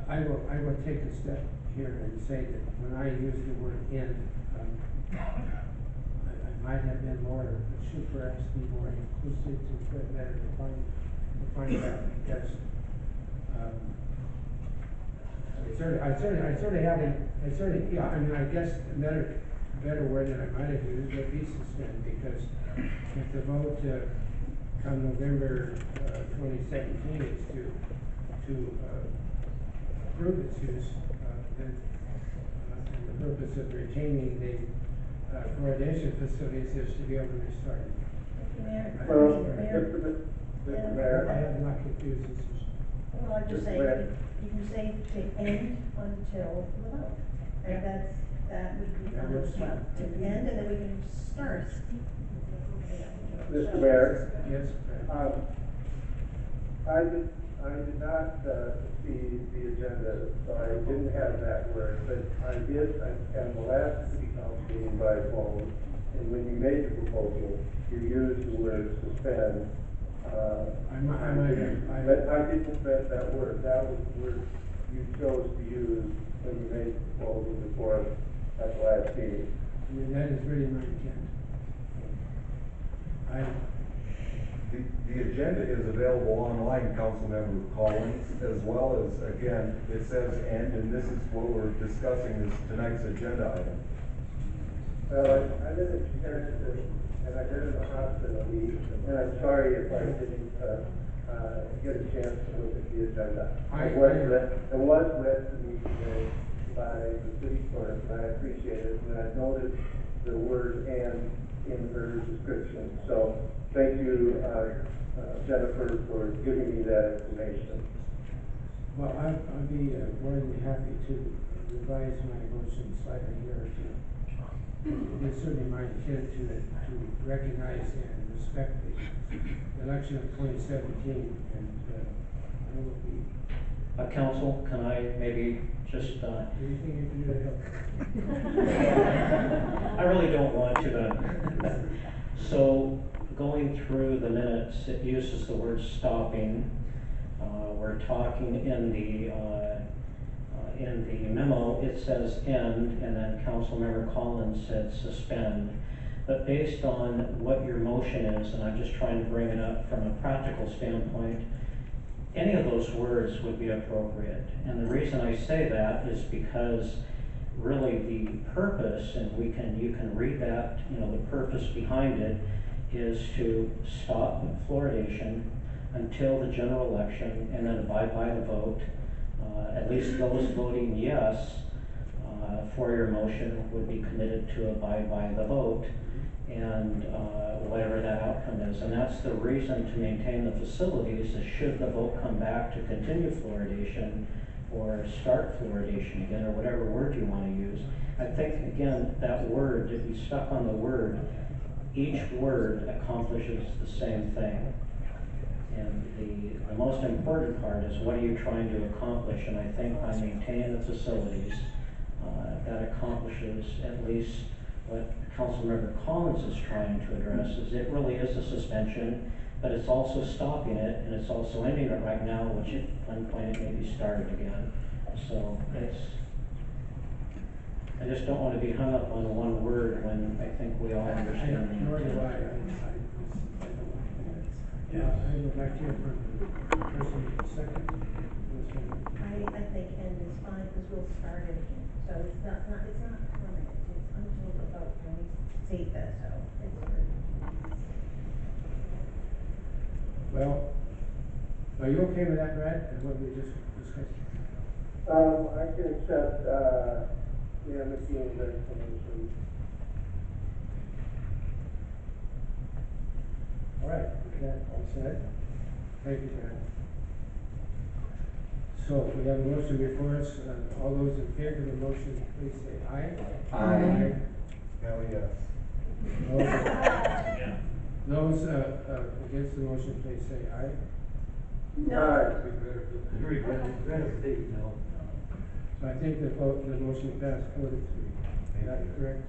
I will take a step here and say that when I use the word "end," I might have been more, it should perhaps be more inclusive to better define that, because yeah, I mean, I guess a better word that I might have used would be suspend, because if the vote come November 2017 is to approve its use, then and the purpose of retaining the fluoridation facilities is to be able to restart it. Well, Mr. Mayor, I have not confused this issue. Well, I'm just saying, you can say to end until the vote. And that would be fine as well. To end, and then we can start. Mr. Mayor? Yes. I did not see the agenda, so I didn't have that word, but I did attend the last city council meeting by phone, and when you made the proposal, you used the word suspend. But I didn't read that word. That was the word you chose to use when you made the proposal before at the last meeting. I mean, that is really my intent. The agenda is available online, Councilmember Collins, as well as, again, it says end, and this is what we're discussing is tonight's agenda item. Well, I live in Harrisburg, and I've been in the hospital, and I'm sorry if I didn't get a chance to look at the agenda. It was read to me today by the city clerk, and I appreciate it, and I noticed the word "and" in her description. So thank you, Jennifer, for giving me that information. Well, I'll be more than happy to revise my motion slightly here. It is certainly my intent to recognize and respect the election of 2017, and I will be. Council, can I maybe just? Anything you can do to help? I really don't want to. So going through the minutes, it uses the word stopping. We're talking in the memo, it says end, and then Councilmember Collins said suspend. But based on what your motion is, and I'm just trying to bring it up from a practical standpoint, any of those words would be appropriate. And the reason I say that is because really the purpose, and you can read that, the purpose behind it is to stop fluoridation until the general election and then abide by the vote. At least those voting yes for your motion would be committed to abide by the vote, and whatever that outcome is. And that's the reason to maintain the facilities, is should the vote come back to continue fluoridation or start fluoridation again, or whatever word you want to use. I think, again, that word, if you stuck on the word, each word accomplishes the same thing. And the most important part is, what are you trying to accomplish? And I think by maintaining the facilities, that accomplishes at least what Councilmember Collins is trying to address, is it really is a suspension, but it's also stopping it, and it's also ending it right now, which at one point it may be started again. So I just don't want to be hung up on one word when I think we all understand the Nor do intent. I would like to hear from the person in the second. I think end is fine, because we'll start it again. So it's not permanent, it's until the vote, when we state that, so it's good. Well, are you okay with that, Brad, and what we just discussed? I can accept McKeon's explanation. All right, with that all said, thank you, Brad. So we have a motion before us. All those in favor of the motion, please say aye. Aye. Hell yes. Those against the motion, please say aye. No. So I think the motion passed 4-3. Is that correct?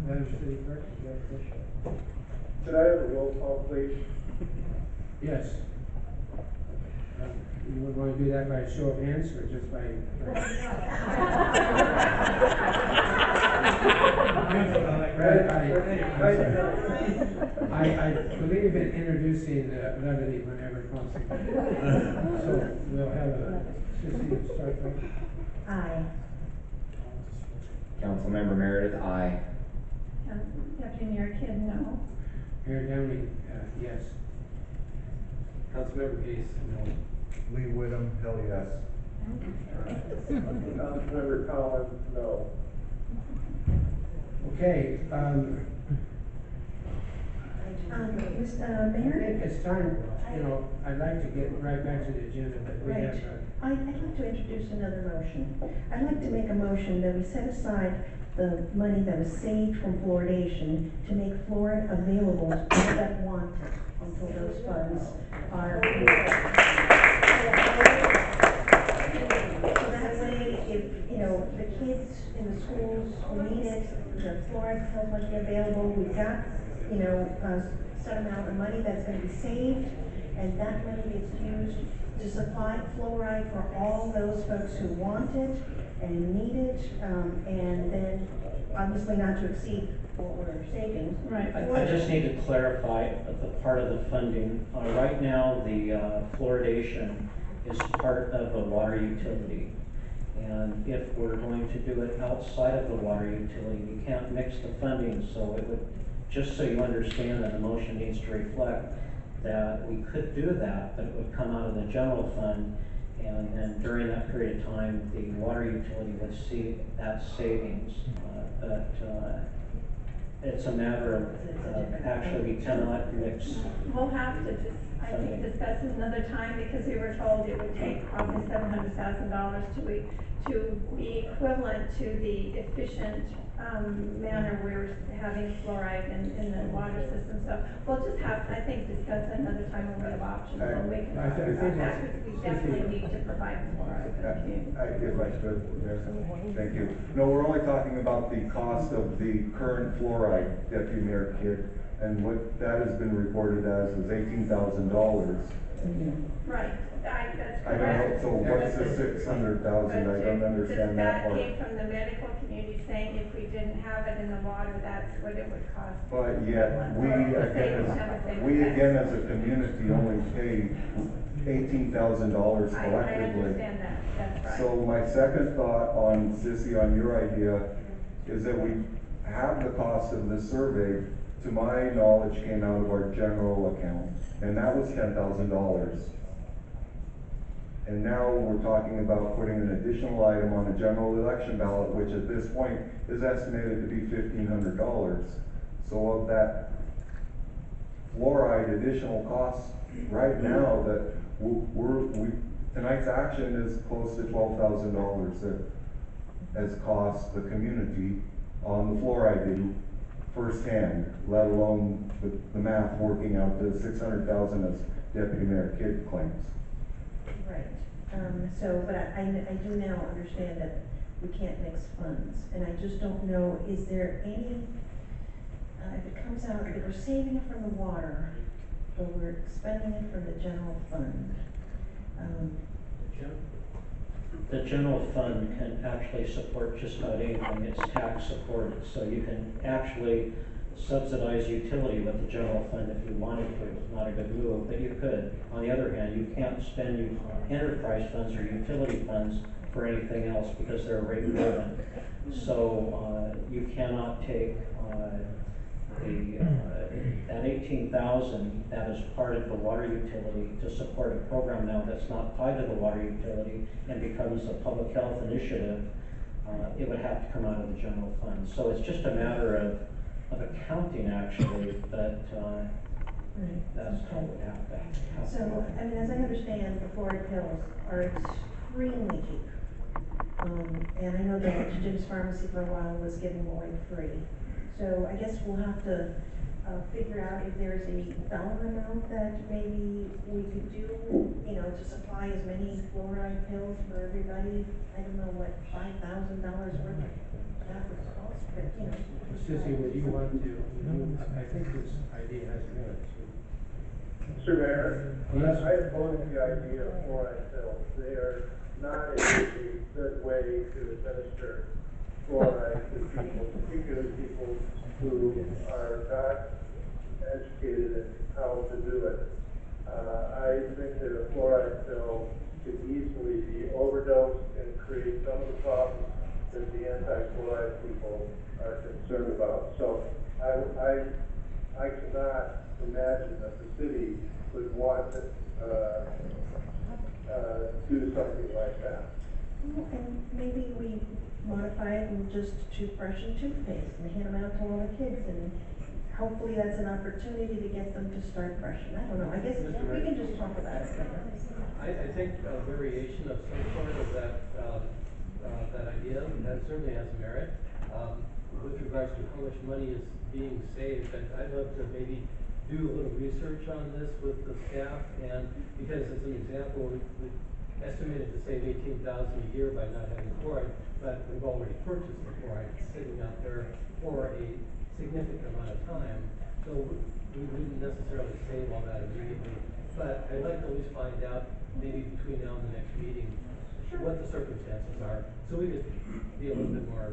Madam City Clerk, is that correct? Could I have a roll call, please? Yes. You would want to do that by a show of hands or just by? I believe in introducing levity whenever possible. So we'll have Sissy start with. Aye. Councilmember Meredith, aye. Deputy Mayor Kidd, no. Mayor Downey, yes. Councilmember Case, no. Lee Whittam, hell yes. Councilmember Collins, no. Okay, Mr. I Mayor? think it's time, I'd like to get right back to the agenda, but we Right. have, I'd like to introduce another motion. I'd like to make a motion that we set aside the money that was saved from fluoridation to make fluoride available to people that want it until those funds are. So that way, if, the kids in the schools who need it, the fluoride pills might be available, we've got, a set amount of money that's gonna be saved, and that money gets used to supply fluoride for all those folks who want it and need it, and then obviously not to exceed what we're saving. Right. I just need to clarify the part of the funding. Right now, the fluoridation is part of the water utility. And if we're going to do it outside of the water utility, we can't mix the funding, so it would, just so you understand that the motion needs to reflect that we could do that, but it would come out of the general fund, and then during that period of time, the water utility would see that savings. But it's a matter of actually we cannot mix. We'll have to I think discuss it another time, because we were told it would take probably $700,000 to be equivalent to the efficient manner we're having fluoride in the water system. So we'll just have, I think, discuss it another time when we have options, and we can I talk think about that, that's- because we definitely need to provide fluoride for the community. If I could, yes, thank you. No, we're only talking about the cost of the current fluoride, Deputy Mayor Kidd, and what that has been reported as is $18,000. Right, that's I don't know, correct. so what's the 600,000? I don't understand that That part. came from the medical community saying if we didn't have it in the water, that's what it would cost. But yet, we again as a community only pay $18,000 I collectively. understand that, that's right. So my second thought on, Sissy, on your idea, is that we have the cost of the survey, to my knowledge, came out of our general account, and that was $10,000. And now we're talking about putting an additional item on the general election ballot, which at this point is estimated to be $1,500. So of that fluoride additional cost right now, that tonight's action is close to $12,000 that has cost the community on the fluoride issue firsthand, let alone the math working out to $600,000 as Deputy Mayor Kidd claims. Right, but I do now understand that we can't mix funds, and I just don't know, is there any, if it comes out, if we're saving it from the water, but we're expending it from the general fund, The general fund can actually support just about anything. It's tax supported, so you can actually subsidize utility with the general fund if you wanted to. It's not a good move, but you could. On the other hand, you can't spend your enterprise funds or utility funds for anything else because they're rate driven. So you cannot take that 18,000 that is part of the water utility to support a program now that's not tied to the water utility and becomes a public health initiative. It would have to come out of the general fund. So it's just a matter of accounting actually, but that's how it would have to happen. so, as I understand, the fluoride pills are extremely cheap. And I know that Jim's Pharmacy for a while was giving them away free. So I guess we'll have to figure out if there's a dollar amount that maybe we could do, to supply as many fluoride pills for everybody. I don't know what $5,000 worth of that would cost, but Sissy, would you want to, I think this idea has merit. Mr. Mayor, Yes. I oppose the idea of fluoride pills. They are not a good way to administer fluoride to people, particularly people who are not educated in how to do it. I think that a fluoride pill could easily be overdosed and create some of the problems that the anti-fluoride people are concerned about. So I cannot imagine that the city would want to do something like that. And maybe we modify it and just toothbrush and toothpaste and hand them out to all the kids, and hopefully that's an opportunity to get them to start brushing. I don't know, I guess we can just talk about it later. I think a variation of some sort of that idea, that certainly has merit. With regards to how much money is being saved, I'd love to maybe do a little research on this with the staff, and because as an example, we estimated to save $18,000 a year by not having chloride, but we've already purchased the chloride, it's sitting out there for a significant amount of time, so we wouldn't necessarily save all that immediately. But I'd like to at least find out, maybe between now and the next meeting, what the circumstances are, so we could be a little bit more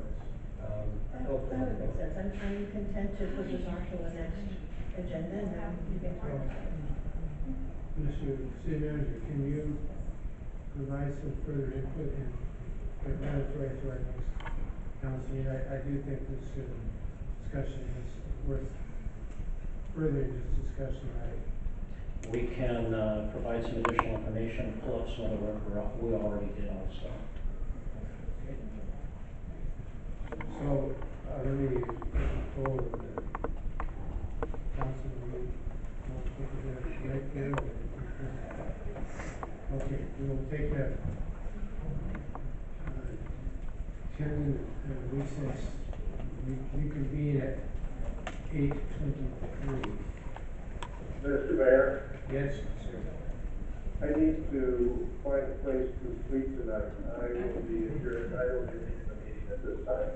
helpful. That would make sense. I'm content to put this on to the next agenda, and then you can talk about it. Mr. City Manager, can you provide some further input and preparatory to our next council meeting? I do think this discussion is worth further just discussion. We can, provide some additional information, pull up some of the work we already did also. So, let me poll the council, do you want to take it right there? Okay, we will take a 10-minute recess. We convene at 8:23. Mr. Mayor, Yes, sir. I need to find a place to sleep tonight. I will be leaving the meeting at this time.